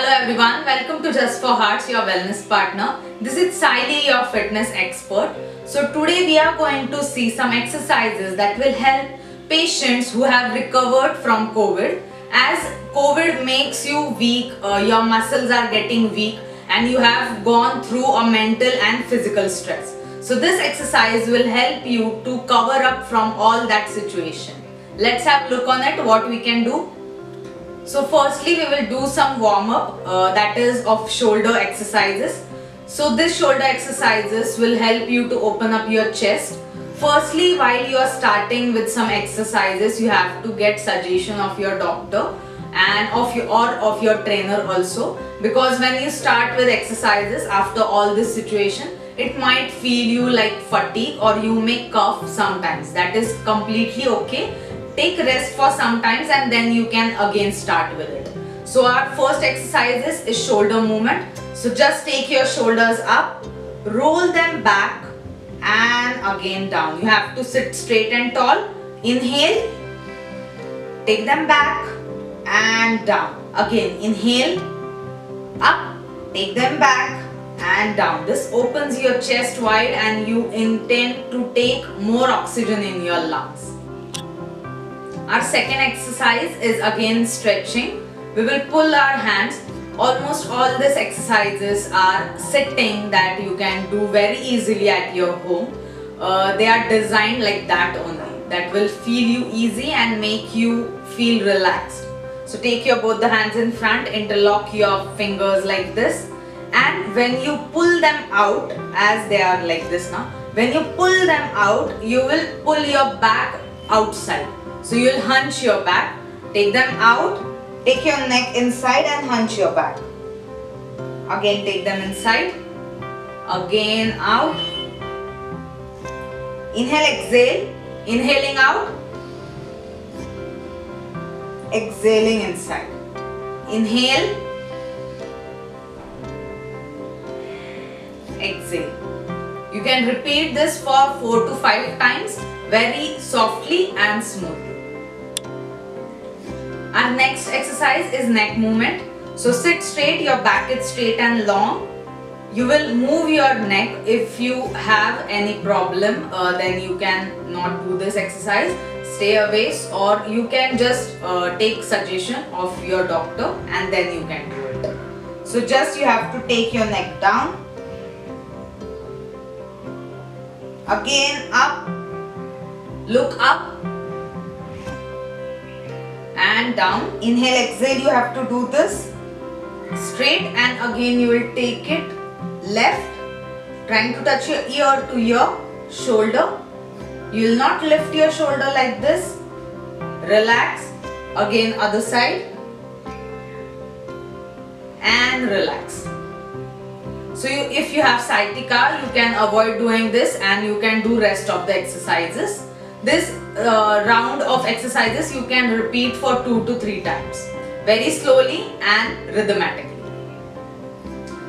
Hello everyone, welcome to Just for Hearts, your wellness partner. This is Saili, your fitness expert. So today we are going to see some exercises that will help patients who have recovered from COVID. As COVID makes you weak, your muscles are getting weak and you have gone through a mental and physical stress. So this exercise will help you to cover up from all that situation. Let's have a look on it, what we can do. So firstly we will do some warm-up that is of shoulder exercises. So this shoulder exercises will help you to open up your chest. Firstly, while you are starting with some exercises, you have to get suggestion of your doctor and of your trainer also, because when you start with exercises after all this situation, it might feel you like fatigue or you may cough sometimes. That is completely okay. Take rest for some times and then you can again start with it. So our first exercise is shoulder movement. So just take your shoulders up, roll them back and again down. You have to sit straight and tall. Inhale, take them back and down. Again inhale, up, take them back and down. This opens your chest wide and you intend to take more oxygen in your lungs. Our second exercise is again stretching. We will pull our hands. Almost all these exercises are sitting that you can do very easily at your home. They are designed like that only. That will feel you easy and make you feel relaxed. So take your both the hands in front, interlock your fingers like this, and when you pull them out, as they are like this now, when you pull them out, you will pull your back outside. So you will hunch your back, take them out, take your neck inside and hunch your back. Again take them inside, again out. Inhale, exhale, inhaling out, exhaling inside. Inhale, exhale. You can repeat this for 4 to 5 times very softly and smoothly. Our next exercise is neck movement. So sit straight, your back is straight and long. You will move your neck. If you have any problem, then you can not do this exercise. Stay away, or you can just take suggestion of your doctor and then you can do it. So just you have to take your neck down. Again up, look up and down. Inhale, exhale, you have to do this straight and again you will take it left, trying to touch your ear to your shoulder. You will not lift your shoulder like this. Relax. Again other side and relax. So if you have sciatica, you can avoid doing this and you can do rest of the exercises. This round of exercises you can repeat for 2 to 3 times, very slowly and rhythmically.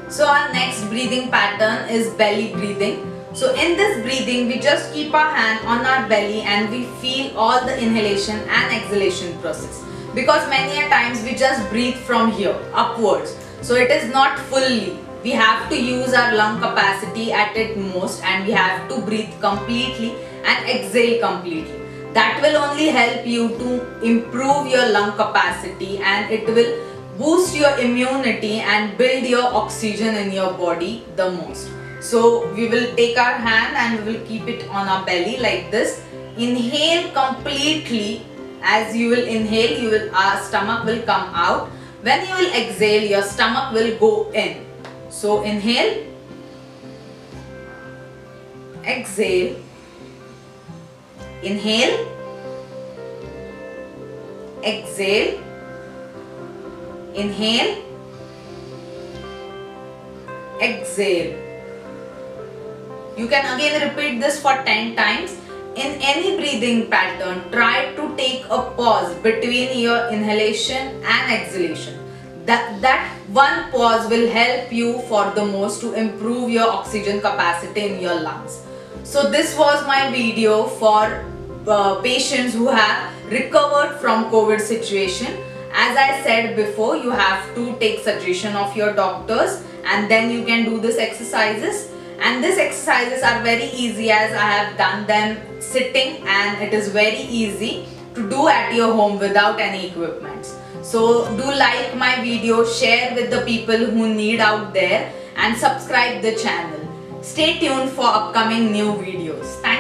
So our next breathing pattern is belly breathing. So in this breathing, we just keep our hand on our belly and we feel all the inhalation and exhalation process. Because many a times we just breathe from here upwards. So it is not fully. We have to use our lung capacity at its most and we have to breathe completely and exhale completely. That will only help you to improve your lung capacity and it will boost your immunity and build your oxygen in your body the most. So we will take our hand and we will keep it on our belly like this. Inhale completely. As you will inhale, our stomach will come out. When you will exhale, your stomach will go in. So inhale, exhale, inhale, exhale, inhale, exhale. You can again repeat this for 10 times. In any breathing pattern, try to take a pause between your inhalation and exhalation. That one pause will help you for the most to improve your oxygen capacity in your lungs. So this was my video for patients who have recovered from COVID situation, As I said before, you have to take suggestion of your doctors and then you can do these exercises. And these exercises are very easy as I have done them sitting, and it is very easy to do at your home without any equipment. So do like my video, share with the people who need out there, and subscribe the channel. Stay tuned for upcoming new videos. Thank